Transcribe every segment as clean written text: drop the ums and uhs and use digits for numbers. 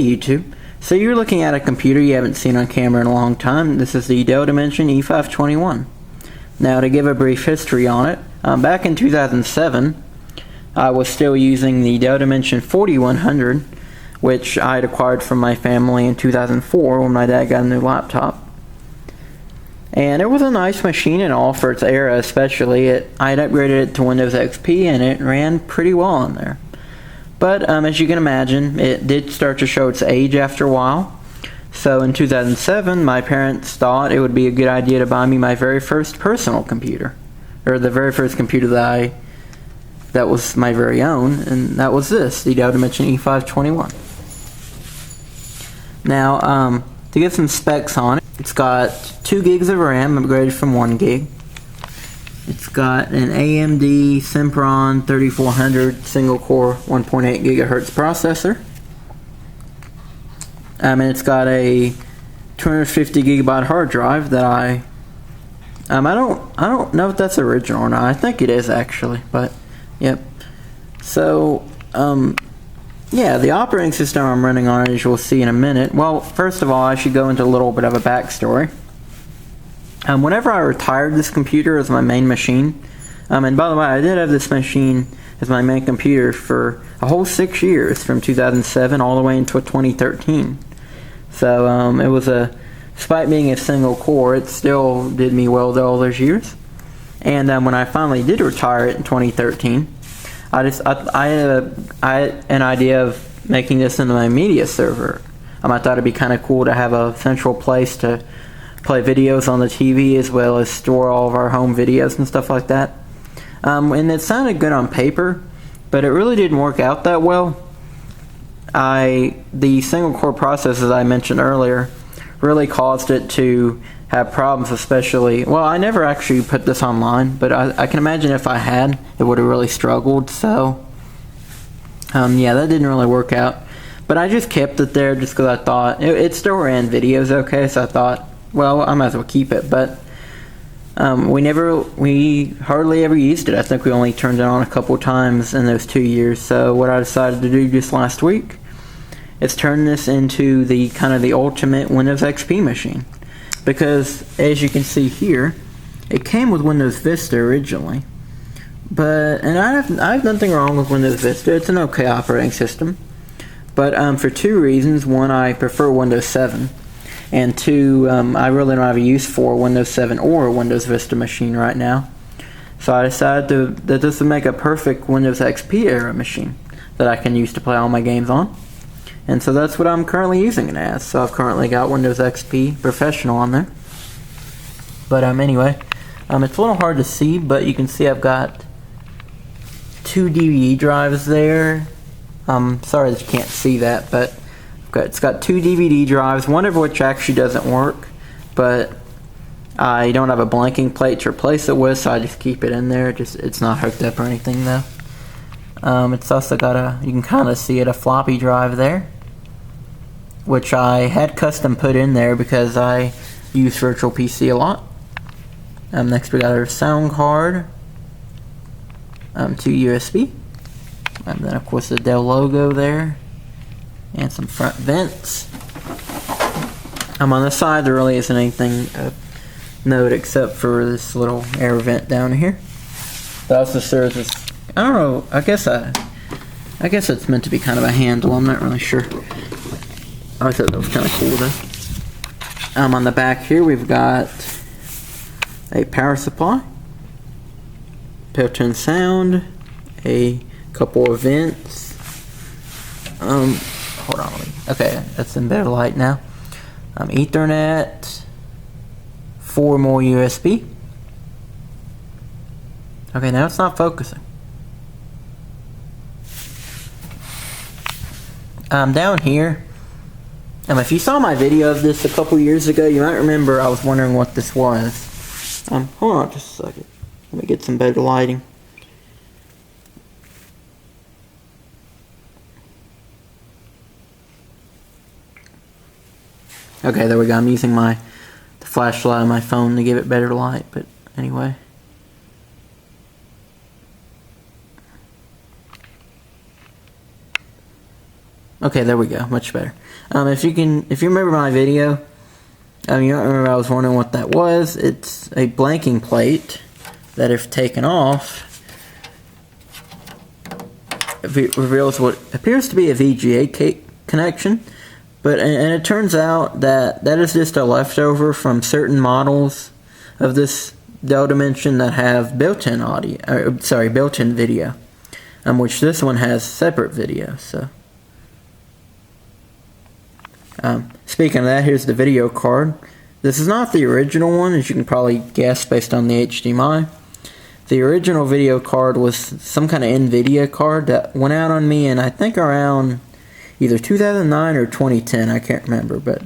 YouTube. So you're looking at a computer you haven't seen on camera in a long time. This is the Dell Dimension E521. Now, to give a brief history on it, back in 2007, I was still using the Dell Dimension 4100, which I had acquired from my family in 2004 when my dad got a new laptop. And it was a nice machine and all for its era, especially. I had upgraded it to Windows XP and it ran pretty well on there. But as you can imagine, it did start to show its age after a while. So in 2007, my parents thought it would be a good idea to buy me my very first personal computer. Or the very first computer that was my very own, and that was this, the Dell Dimension E521. Now, to get some specs on it, it's got 2 gigs of RAM, upgraded from 1 gig. It's got an AMD Sempron 3400 single-core 1.8 gigahertz processor. And it's got a 250 gigabyte hard drive that I don't know if that's original or not. I think it is actually, but yep. So yeah, the operating system I'm running on, as you'll see in a minute. Well, first of all, I should go into a little bit of a backstory. Whenever I retired this computer as my main machine, and by the way, I did have this machine as my main computer for a whole 6 years, from 2007 all the way into 2013. So it was despite being a single core, it still did me well all those years. And when I finally did retire it in 2013, I had an idea of making this into my media server. I thought it'd be kind of cool to have a central place to play videos on the TV, as well as store all of our home videos and stuff like that. And it sounded good on paper, but it really didn't work out that well. The single core processors I mentioned earlier really caused it to have problems, especially, well, I never actually put this online, but I can imagine if I had, it would have really struggled. So yeah, that didn't really work out, but I just kept it there just because I thought it still ran videos okay. So I thought, well, I might as well keep it. But we hardly ever used it. I think we only turned it on a couple times in those 2 years. So what I decided to do just last week is turn this into the kind of the ultimate Windows XP machine, because as you can see here, it came with Windows Vista originally. And I have nothing wrong with Windows Vista. It's an okay operating system. But for 2 reasons. One, I prefer Windows 7. And 2, I really don't have a use for Windows 7 or a Windows Vista machine right now. So I decided that this would make a perfect Windows XP era machine that I can use to play all my games on. And so that's what I'm currently using it as. So I've currently got Windows XP Professional on there. But anyway, it's a little hard to see, but you can see I've got 2 DVD drives there. Sorry that you can't see that, but it's got 2 DVD drives, one of which actually doesn't work, but I don't have a blanking plate to replace it with, so I just keep it in there. It's not hooked up or anything though. It's also got you can kind of see it, a floppy drive there, which I had custom put in there because I use Virtual PC a lot. Next we got our sound card, 2 USB, and then of course the Dell logo there, and some front vents. On the side there really isn't anything of note except for this little air vent down here. That also serves as, I don't know, I guess it's meant to be kind of a handle, I'm not really sure. I thought that was kind of cool though. On the back here we've got a power supply, built-in sound, a couple of vents. Hold on, okay, that's in better light now. Ethernet, 4 more USB. Okay, now it's not focusing. Down here, if you saw my video of this a couple years ago, you might remember I was wondering what this was. Hold on just a second. Let me get some better lighting. Okay, there we go. I'm using the flashlight on my phone to give it better light, but anyway. Okay, there we go. Much better. If you remember my video, you don't remember I was wondering what that was. It's a blanking plate that, if taken off, it reveals what appears to be a VGA connection. And it turns out that is just a leftover from certain models of this Dell Dimension that have built-in built-in video, which this one has separate video. So, speaking of that, here's the video card. This is not the original one, as you can probably guess based on the HDMI. The original video card was some kind of NVIDIA card that went out on me in, I think, around either 2009 or 2010, I can't remember. But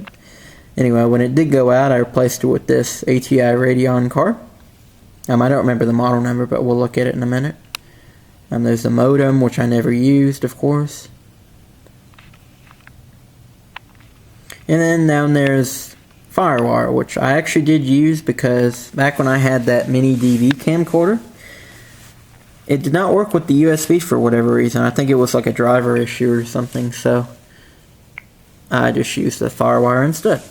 anyway, when it did go out, I replaced it with this ATI Radeon card. I don't remember the model number, but we'll look at it in a minute. There's the modem, which I never used, of course. And then down there's FireWire, which I actually did use because back when I had that mini DV camcorder, it did not work with the USB for whatever reason. I think it was like a driver issue or something, so I just used the FireWire instead.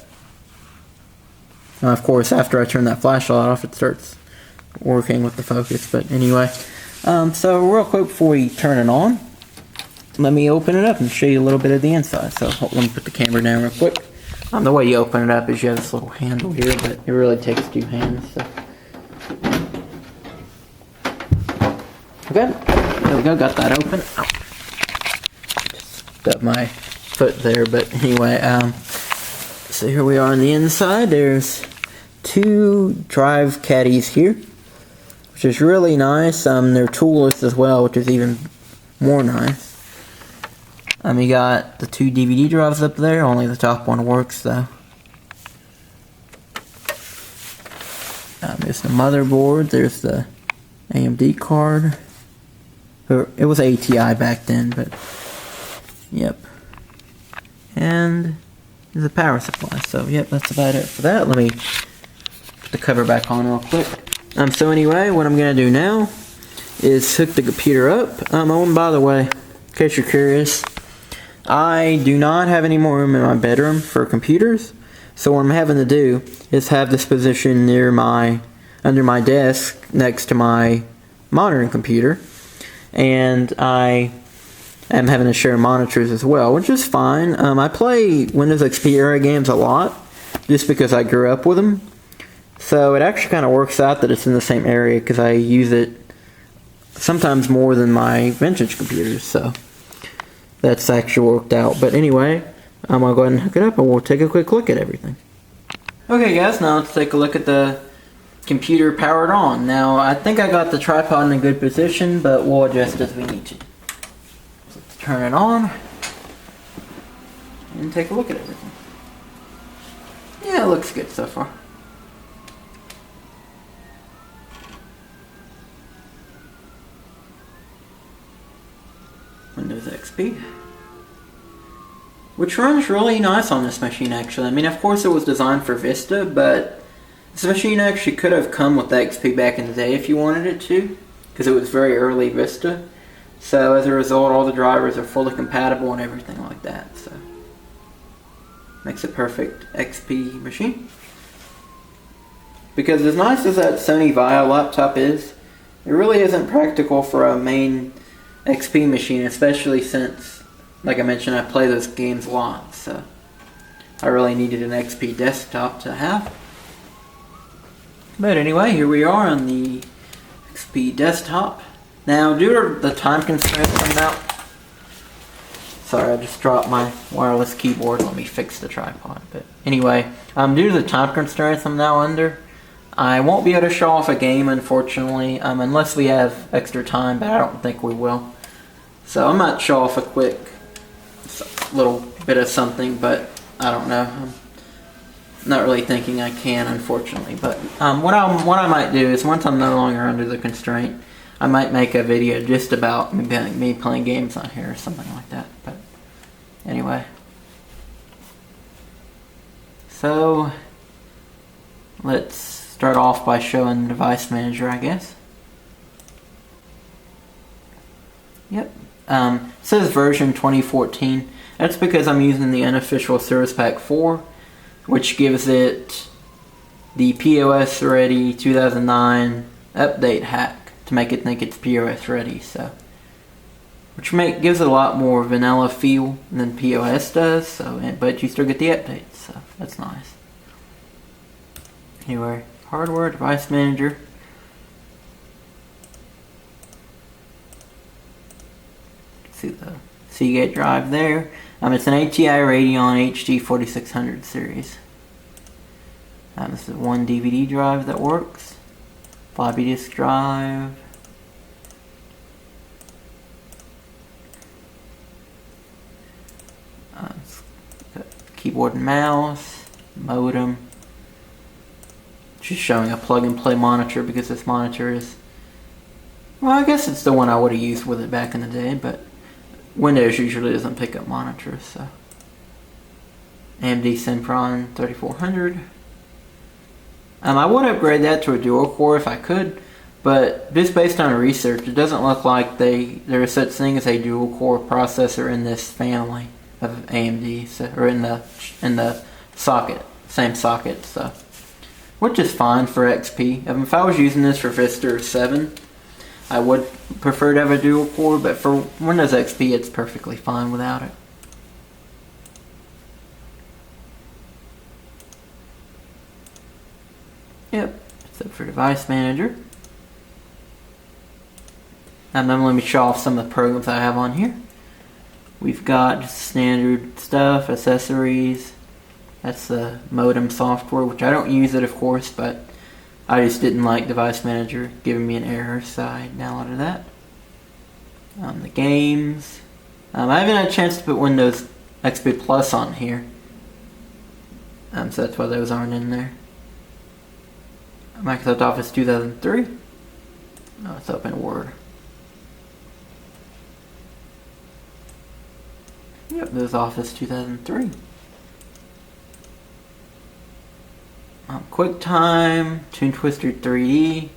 Now, of course, after I turn that flashlight off, it starts working with the focus. But anyway, so real quick before we turn it on, let me open it up and show you a little bit of the inside. So let me put the camera down real quick. The way you open it up is you have this little handle here, but it really takes 2 hands. So. Okay, there we go, got that open. Ow. Just stuck my foot there, but anyway, so here we are on the inside. There's 2 drive caddies here, which is really nice. They're toolless as well, which is even more nice. You got the 2 DVD drives up there, only the top one works though. There's the motherboard, there's the AMD card. It was ATI back then, but yep. And there's a power supply, so yep, that's about it for that. Let me put the cover back on real quick. So anyway, what I'm gonna do now is hook the computer up. Oh, and by the way, in case you're curious, I do not have any more room in my bedroom for computers, so what I'm having to do is have this position under my desk next to my monitoring computer, and I am having to share monitors as well, which is fine. I play Windows XP era games a lot, just because I grew up with them, so it actually kind of works out that it's in the same area, because I use it sometimes more than my vintage computers, so that's actually worked out. But anyway, I'm going to go ahead and hook it up and we'll take a quick look at everything. Okay guys, now let's take a look at the computer powered on. Now I think I got the tripod in a good position, but we'll adjust as we need to. So let's turn it on and take a look at everything. Yeah, it looks good so far. Windows XP, which runs really nice on this machine actually. Of course it was designed for Vista, but this machine actually could have come with the XP back in the day if you wanted it to, because it was very early Vista. So as a result, all the drivers are fully compatible and everything like that, so makes a perfect XP machine. Because as nice as that Sony Vaio laptop is, it really isn't practical for a main XP machine, especially since, like I mentioned, I play those games a lot, so I really needed an XP desktop to have. But anyway, here we are on the XP desktop. Now, due to the time constraints I'm out, sorry, I just dropped my wireless keyboard. Let me fix the tripod. But anyway, due to the time constraints I'm now under, I won't be able to show off a game, unfortunately, unless we have extra time, but I don't think we will. So I might show off a quick little bit of something, but I don't know. I'm not really thinking I can, unfortunately. But what I might do is, once I'm no longer under the constraint, I might make a video just about me playing games on here or something like that. But anyway. So let's start off by showing the device manager, I guess. Yep. It says version 2014. That's because I'm using the unofficial Service Pack 4, which gives it the POS Ready 2009 update hack to make it think it's POS ready. So, which gives it a lot more vanilla feel than POS does. So, but you still get the updates. So that's nice. Anyway, hardware device manager. See the Seagate drive there. It's an ATI Radeon HD 4600 series. This is one DVD drive that works. Floppy disk drive. Keyboard and mouse. Modem. Just showing a plug and play monitor because this monitor is, well, I guess it's the one I would have used with it back in the day, but Windows usually doesn't pick up monitors, so. AMD Sempron 3400. I would upgrade that to a dual core if I could, but just based on research, it doesn't look like there is such thing as a dual core processor in this family of AMD, so, or in the socket, same socket, so. Which is fine for XP. If I was using this for Vista or 7, I would prefer to have a dual core, but for Windows XP it's perfectly fine without it. Yep, except for Device Manager. Now let me show off some of the programs I have on here. We've got just standard stuff, accessories. That's the modem software, which I don't use it, of course, but I just didn't like Device Manager giving me an error, so I downloaded that. The games. I haven't had a chance to put Windows XP Plus on here, so that's why those aren't in there. Microsoft Office 2003. Oh, it's open Word. Yep, there's Office 2003. QuickTime, Toon Twister 3D,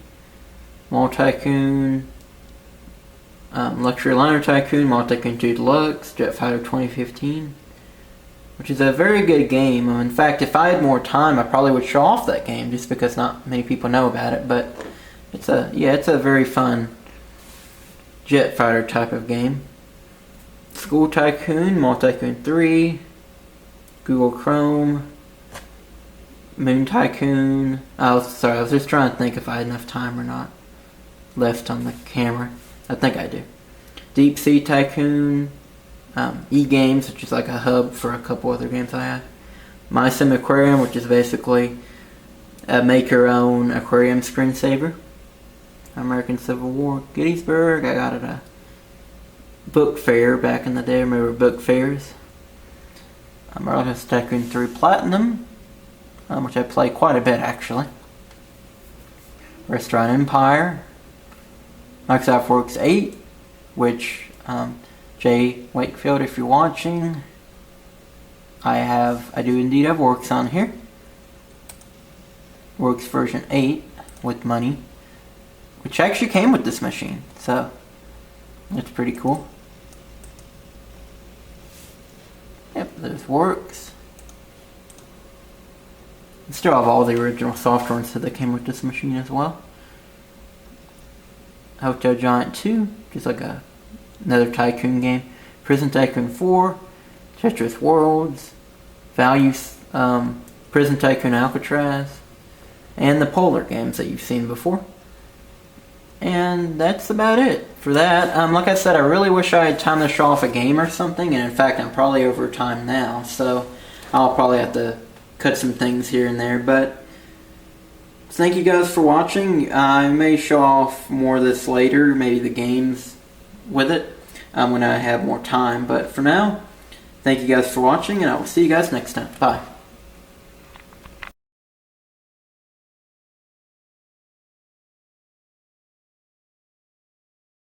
Multi-Tycoon, Luxury Liner Tycoon, Multi-Tycoon 2 Deluxe, Jet Fighter 2015, which is a very good game. In fact, if I had more time, I probably would show off that game, just because not many people know about it. But it's a very fun jet fighter type of game. School Tycoon, Multi-Tycoon 3, Google Chrome, Moon Tycoon. I was just trying to think if I had enough time or not left on the camera. I think I do. Deep Sea Tycoon, E-Games, which is like a hub for a couple other games I have. My Sim Aquarium, which is basically a make-your-own aquarium screensaver. American Civil War, Gettysburg. I got it at a book fair back in the day. I remember book fairs. Office Tycoon 3 Platinum, which I play quite a bit actually. Restaurant Empire, Microsoft Works 8, which Jay Wakefield, if you're watching, I do indeed have Works on here. Works version 8 with money, which actually came with this machine, so that's pretty cool. Yep, there's Works. I still have all the original software and stuff that came with this machine as well. Hotel Giant 2, just like another Tycoon game. Prison Tycoon 4, Tetris Worlds, Prison Tycoon Alcatraz, and the Polar games that you've seen before. And that's about it for that. Like I said, I really wish I had time to show off a game or something, and in fact I'm probably over time now, so I'll probably have to cut some things here and there, but thank you guys for watching. I may show off more of this later, maybe the games with it, when I have more time, but for now, thank you guys for watching, and I will see you guys next time. Bye.